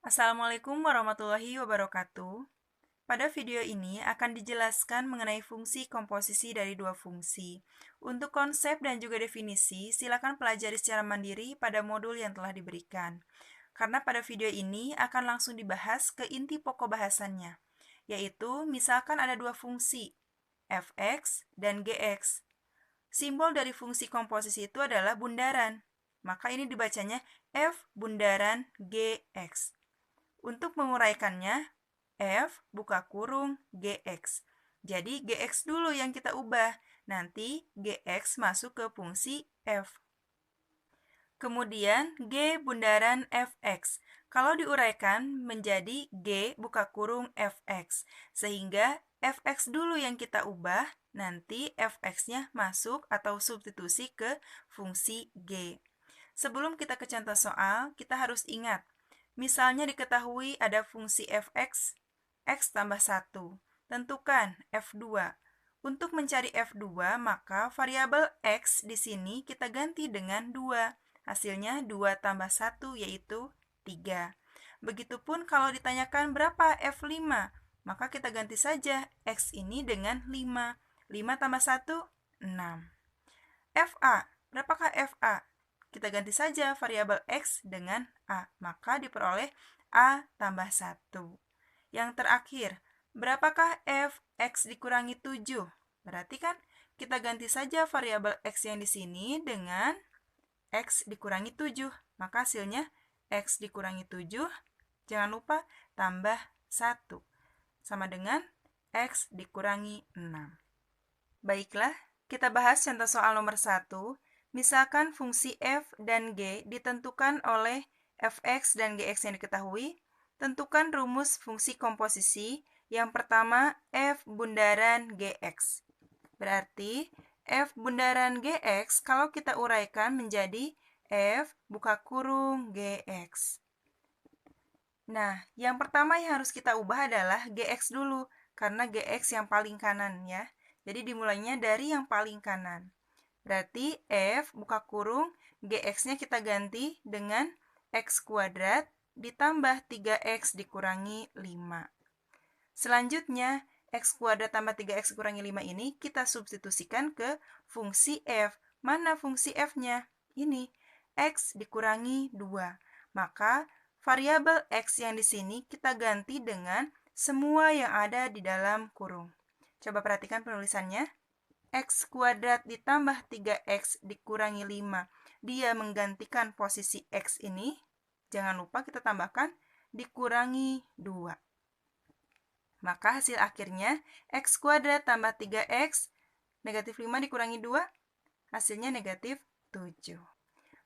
Assalamualaikum warahmatullahi wabarakatuh. Pada video ini akan dijelaskan mengenai fungsi komposisi dari dua fungsi. Untuk konsep dan juga definisi, silakan pelajari secara mandiri pada modul yang telah diberikan. Karena pada video ini akan langsung dibahas ke inti pokok bahasannya, yaitu misalkan ada dua fungsi, fx dan gx. Simbol dari fungsi komposisi itu adalah bundaran, maka ini dibacanya f bundaran gx. Untuk menguraikannya, F buka kurung GX. Jadi GX dulu yang kita ubah. Nanti GX masuk ke fungsi F. Kemudian G bundaran Fx. Kalau diuraikan menjadi G buka kurung Fx. Sehingga Fx dulu yang kita ubah, nanti Fx-nya masuk atau substitusi ke fungsi G. Sebelum kita ke contoh soal, kita harus ingat misalnya diketahui ada fungsi fx, x tambah 1. Tentukan f2. Untuk mencari f2, maka variabel x di sini kita ganti dengan 2. Hasilnya 2 tambah 1 yaitu 3. Begitupun kalau ditanyakan berapa f5, maka kita ganti saja x ini dengan 5. 5 tambah 1, 6. fa, berapakah fa? Kita ganti saja variabel x dengan a, maka diperoleh a tambah 1. Yang terakhir, berapakah f x dikurangi 7? Berarti kan kita ganti saja variabel x yang di sini dengan x dikurangi 7. Maka hasilnya x dikurangi 7, jangan lupa tambah 1. Sama dengan x dikurangi 6. Baiklah, kita bahas contoh soal nomor 1. Misalkan fungsi f dan g ditentukan oleh fx dan gx yang diketahui, tentukan rumus fungsi komposisi. Yang pertama, f bundaran gx. Berarti, f bundaran gx kalau kita uraikan menjadi f buka kurung gx. Nah, yang pertama yang harus kita ubah adalah gx dulu, karena gx yang paling kanan ya. Jadi dimulainya dari yang paling kanan. Berarti F buka kurung GX-nya kita ganti dengan X kuadrat ditambah 3X dikurangi 5. Selanjutnya, X kuadrat tambah 3X kurangi 5 ini kita substitusikan ke fungsi F. Mana fungsi F-nya? Ini, X dikurangi 2. Maka, variabel X yang di sini kita ganti dengan semua yang ada di dalam kurung. Coba perhatikan penulisannya. X kuadrat ditambah 3X dikurangi 5. Dia menggantikan posisi X ini. Jangan lupa kita tambahkan dikurangi 2. Maka hasil akhirnya X kuadrat tambah 3X, negatif 5 dikurangi 2, hasilnya negatif 7.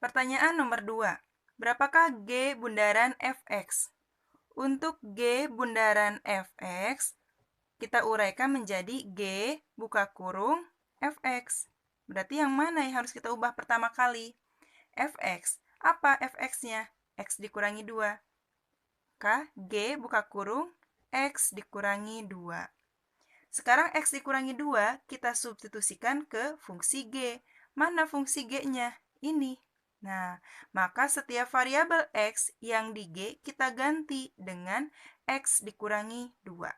Pertanyaan nomor 2. Berapakah G bundaran Fx? Untuk G bundaran Fx, kita uraikan menjadi G buka kurung fx. Berarti yang mana yang harus kita ubah pertama kali? Fx. Apa fx-nya? X dikurangi 2. Maka G buka kurung X dikurangi 2. Sekarang X dikurangi 2 kita substitusikan ke fungsi G. Mana fungsi G-nya? Ini. Nah, maka setiap variabel X yang di G kita ganti dengan X dikurangi 2.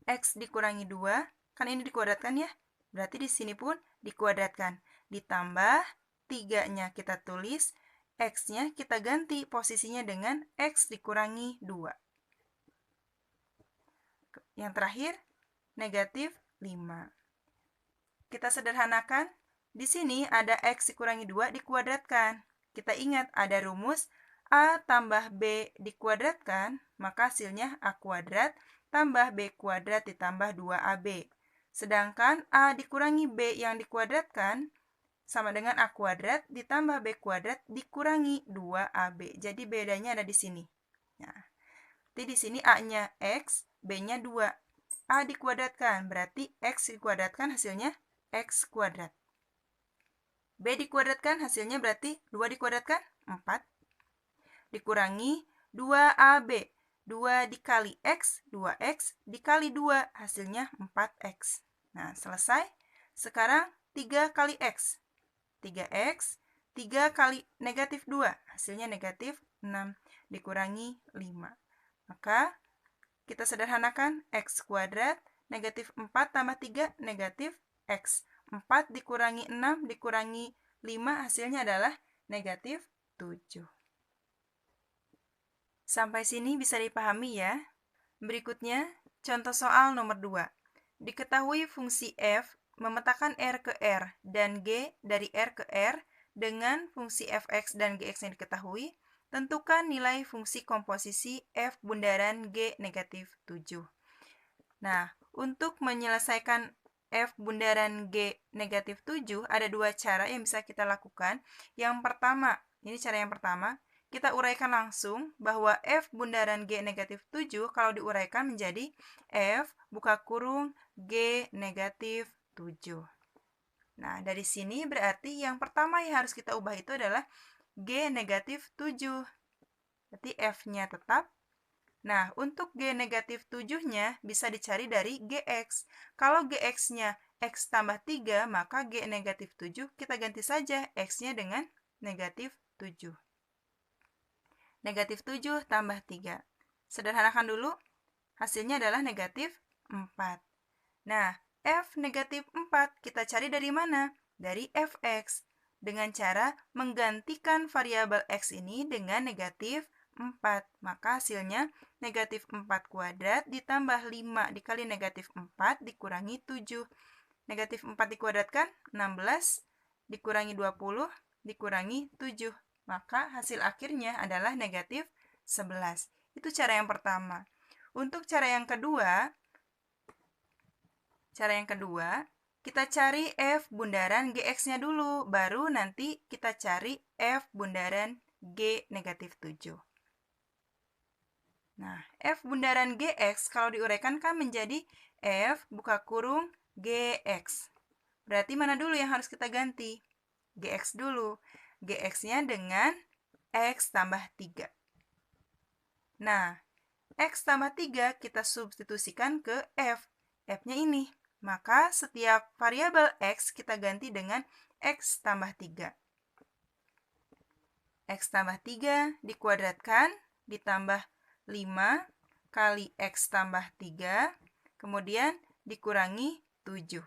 X dikurangi 2, kan ini dikuadratkan ya. Berarti di sini pun dikuadratkan. Ditambah 3-nya kita tulis, X-nya kita ganti posisinya dengan X dikurangi 2. Yang terakhir, negatif 5. Kita sederhanakan, di sini ada X dikurangi 2 dikuadratkan. Kita ingat ada rumus A tambah B dikuadratkan, maka hasilnya A kuadrat tambah B kuadrat ditambah 2AB. Sedangkan A dikurangi B yang dikuadratkan sama dengan A kuadrat ditambah B kuadrat dikurangi 2AB. Jadi bedanya ada di sini. Nah, jadi di sini A-nya X, B-nya 2. A dikuadratkan, berarti X dikuadratkan hasilnya X kuadrat. B dikuadratkan hasilnya berarti 2 dikuadratkan 4. Dikurangi 2AB. 2 dikali X, 2X, dikali 2, hasilnya 4X. Nah, selesai. Sekarang 3 kali X. 3X, 3 kali negatif 2, hasilnya negatif 6 dikurangi 5. Maka kita sederhanakan x kuadrat negatif 4 tambah 3 negatif x. 4 dikurangi 6 dikurangi 5 hasilnya adalah negatif 7. Sampai sini bisa dipahami ya. Berikutnya, contoh soal nomor 2. Diketahui fungsi f memetakan r ke r dan g dari r ke r dengan fungsi fx dan gx yang diketahui. Tentukan nilai fungsi komposisi f bundaran g negatif 7. Nah, untuk menyelesaikan f bundaran g negatif 7, ada dua cara yang bisa kita lakukan. Yang pertama, ini cara yang pertama, kita uraikan langsung bahwa f bundaran g negatif 7 kalau diuraikan menjadi f buka kurung g negatif 7. Nah, dari sini berarti yang pertama yang harus kita ubah itu adalah g negatif 7. Berarti f-nya tetap. Nah, untuk g negatif 7-nya bisa dicari dari gx. Kalau gx-nya x tambah 3, maka g negatif 7 kita ganti saja x-nya dengan negatif 7. Negatif 7 tambah 3. Sederhanakan dulu, hasilnya adalah negatif 4. Nah, f negatif 4 kita cari dari mana? Dari fx. Dengan cara menggantikan variabel x ini dengan negatif 4. Maka hasilnya negatif 4 kuadrat ditambah 5 dikali negatif 4 dikurangi 7. Negatif 4 dikuadratkan, 16 dikurangi 20 dikurangi 7. Maka hasil akhirnya adalah negatif 11. Itu cara yang pertama. Untuk cara yang kedua, kita cari f bundaran gx-nya dulu, baru nanti kita cari f bundaran g negatif 7. Nah, f bundaran gx kalau diuraikan kan menjadi f buka kurung gx. Berarti mana dulu yang harus kita ganti? Gx dulu. Gx-nya dengan x tambah 3. Nah, x tambah 3 kita substitusikan ke f. F-nya ini. Maka setiap variabel x kita ganti dengan x tambah 3. X tambah 3 dikuadratkan ditambah 5 kali x tambah 3, kemudian dikurangi 7.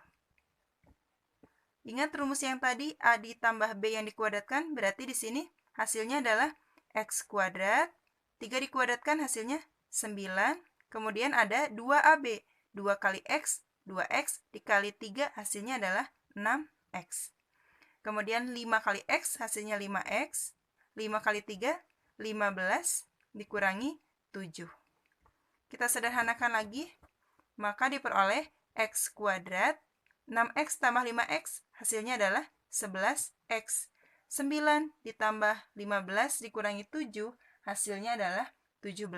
Ingat rumus yang tadi, A ditambah B yang dikuadratkan, berarti di sini hasilnya adalah x kuadrat, 3 dikuadratkan hasilnya 9, kemudian ada 2AB, 2 kali x, 2x dikali 3 hasilnya adalah 6x. Kemudian 5 kali x hasilnya 5x, 5 kali 3, 15 dikurangi 7. Kita sederhanakan lagi, maka diperoleh x kuadrat, 6x tambah 5x hasilnya adalah 11x. 9 ditambah 15 dikurangi 7 hasilnya adalah 17.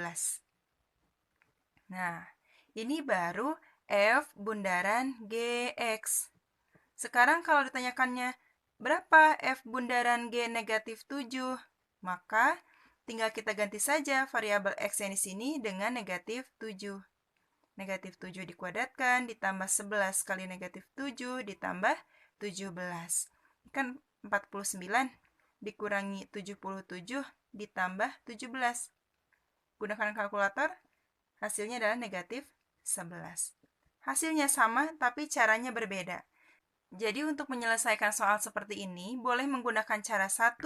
Nah, ini baru f bundaran gx. Sekarang kalau ditanyakannya berapa f bundaran g negatif 7, maka tinggal kita ganti saja variabel x yang di sini dengan negatif 7. Negatif 7 dikuadratkan ditambah 11 kali negatif 7 ditambah 17. Kan 49 dikurangi 77 ditambah 17. Gunakan kalkulator, hasilnya adalah negatif 11. Hasilnya sama, tapi caranya berbeda. Jadi untuk menyelesaikan soal seperti ini, boleh menggunakan cara 1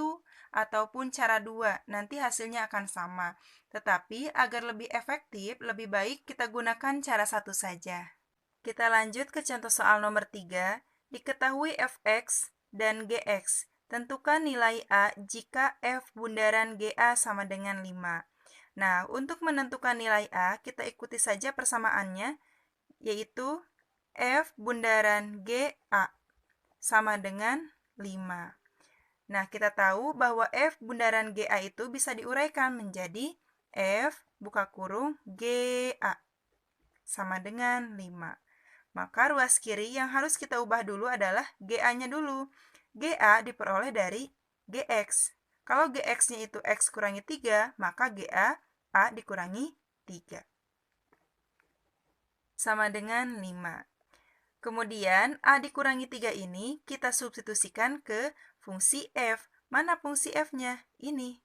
ataupun cara 2, nanti hasilnya akan sama. Tetapi agar lebih efektif, lebih baik kita gunakan cara 1 saja. Kita lanjut ke contoh soal nomor 3. Diketahui fx dan gx. Tentukan nilai A jika f bundaran GA sama dengan 5. Nah, untuk menentukan nilai A, kita ikuti saja persamaannya, yaitu f bundaran GA sama dengan 5. Nah, kita tahu bahwa f bundaran GA itu bisa diuraikan menjadi f buka kurung GA sama dengan 5. Maka ruas kiri yang harus kita ubah dulu adalah GA-nya dulu. GA diperoleh dari GX. Kalau GX-nya itu X kurangi 3, maka GA A dikurangi 3. Sama dengan 5. Kemudian A dikurangi 3 ini kita substitusikan ke fungsi F. Mana fungsi F-nya? Ini.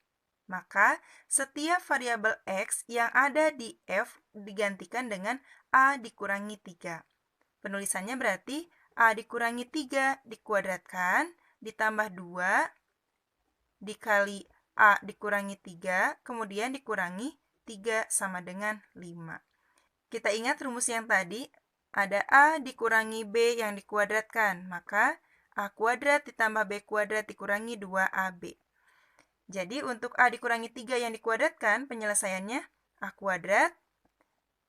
Maka, setiap variabel X yang ada di F digantikan dengan A dikurangi 3. Penulisannya berarti A dikurangi 3 dikuadratkan, ditambah 2, dikali A dikurangi 3, kemudian dikurangi 3 sama dengan 5. Kita ingat rumus yang tadi, ada A dikurangi B yang dikuadratkan, maka A kuadrat ditambah B kuadrat dikurangi 2AB. Jadi untuk A dikurangi 3 yang dikuadratkan, penyelesaiannya A kuadrat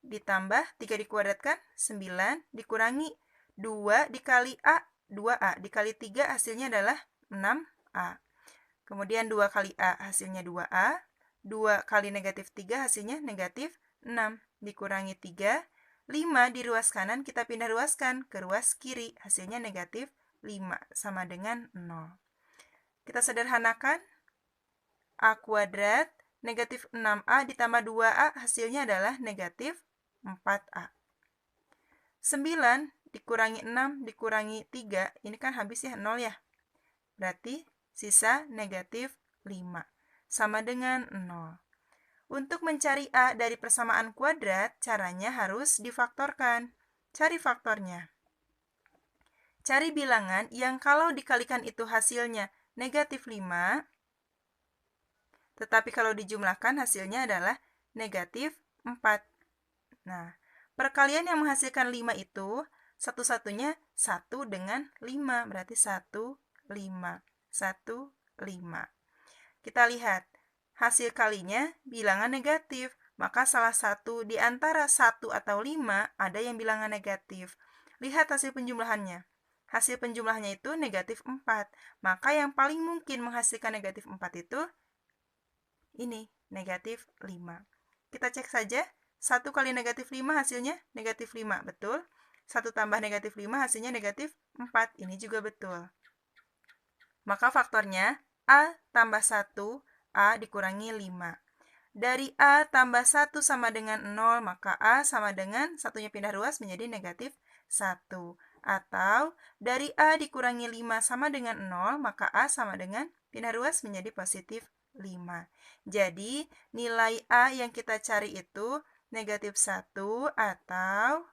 ditambah 3 dikuadratkan, 9, dikurangi 2 dikali A, 2A, dikali 3 hasilnya adalah 6A. Kemudian 2 kali A hasilnya 2A, 2 kali negatif 3 hasilnya negatif 6, dikurangi 3, 5 di ruas kanan kita pindah ruaskan ke ruas kiri, hasilnya negatif 5, sama dengan 0. Kita sederhanakan, A kuadrat negatif 6A ditambah 2A hasilnya adalah negatif 4A. 9 dikurangi 6 dikurangi 3, ini kan habis ya 0 ya. Berarti sisa negatif 5, sama dengan 0. Untuk mencari A dari persamaan kuadrat, caranya harus difaktorkan. Cari faktornya. Cari bilangan yang kalau dikalikan itu hasilnya negatif 5, tetapi kalau dijumlahkan hasilnya adalah negatif 4. Nah, perkalian yang menghasilkan 5 itu satu-satunya 1 dengan 5, berarti 1, 5, 1, 5. Kita lihat, hasil kalinya bilangan negatif, maka salah satu di antara 1 atau 5 ada yang bilangan negatif. Lihat hasil penjumlahannya. Hasil penjumlahannya itu negatif 4, maka yang paling mungkin menghasilkan negatif 4 itu ini, negatif 5. Kita cek saja, 1 kali negatif 5 hasilnya negatif 5, betul? 1 tambah negatif 5 hasilnya negatif 4, ini juga betul. Maka faktornya A tambah 1, A dikurangi 5. Dari A tambah 1 sama dengan 0, maka A sama dengan satunya pindah ruas menjadi negatif 1. Atau dari A dikurangi 5 sama dengan 0, maka A sama dengan pindah ruas menjadi positif 5. Jadi, nilai A yang kita cari itu negatif 1 atau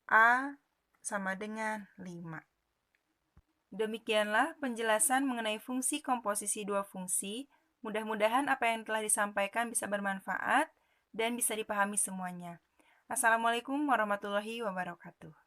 A sama dengan 5. Demikianlah penjelasan mengenai fungsi komposisi dua fungsi. Mudah-mudahan apa yang telah disampaikan bisa bermanfaat dan bisa dipahami semuanya. Assalamualaikum warahmatullahi wabarakatuh.